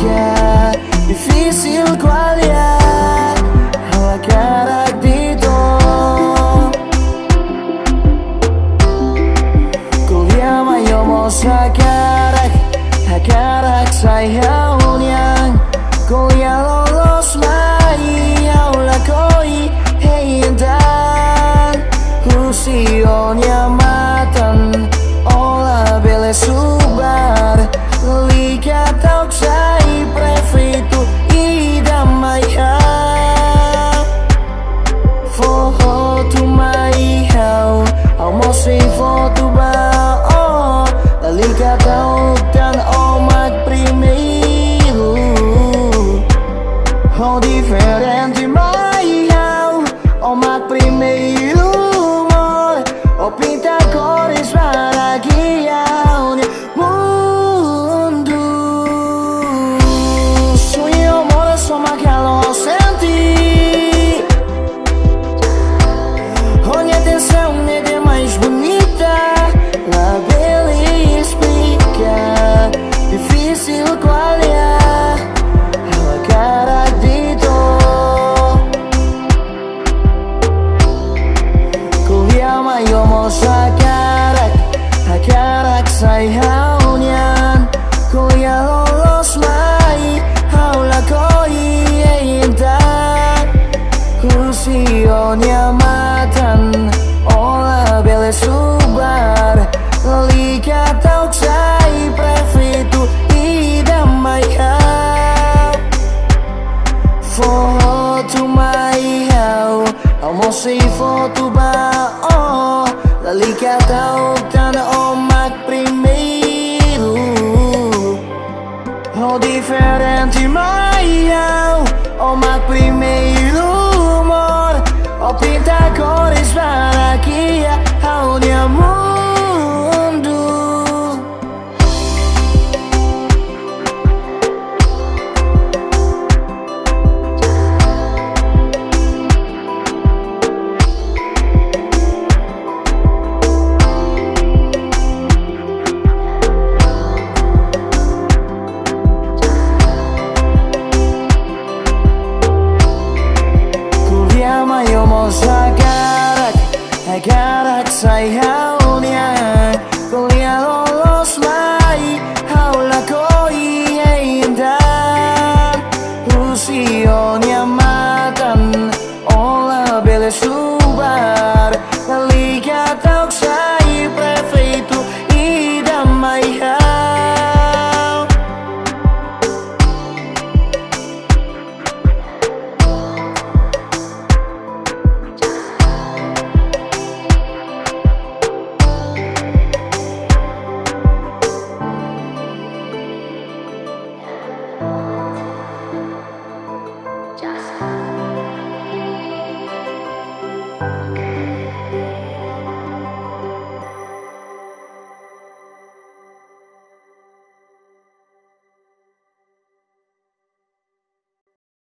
fica difícil coalhar a cara dito. Kuliah mayo mo sa karak sayaw niyan. Kuliah lolos mayaw lakoi heintan. Husi nyamatan ola bele subar. Lika tau sai prefeito idamaya. Foto maiau almoço foto ba oh. Lika tau dan omak primeiro. Oh diferente maiau omak primeiro. Oh pinta cores para guiar o mundo. Sonho mora só maquela senti. Olha atenção, é mais bonita. La bela explica. Difícil coalhar a cara dito. Kuliah mayo mo sa karak sayaw niyan. Kuliah lolos mai haula koi eintan. Husi nyamatan ola bele subar. Lika tau sai prefeito idamaya. Foto maiau almoço foto ba oh. Lika tau dan omak primeiro. Oh diferente maiau omak primeiro amor. Oh pinta cores para guiar ao mundo. Mayo mo sa karak sayaw niyan. Kuliah lolos mai haula koi eintan. Husi nyamatan ola bele subar. Lika tau sai prefeito idamaya.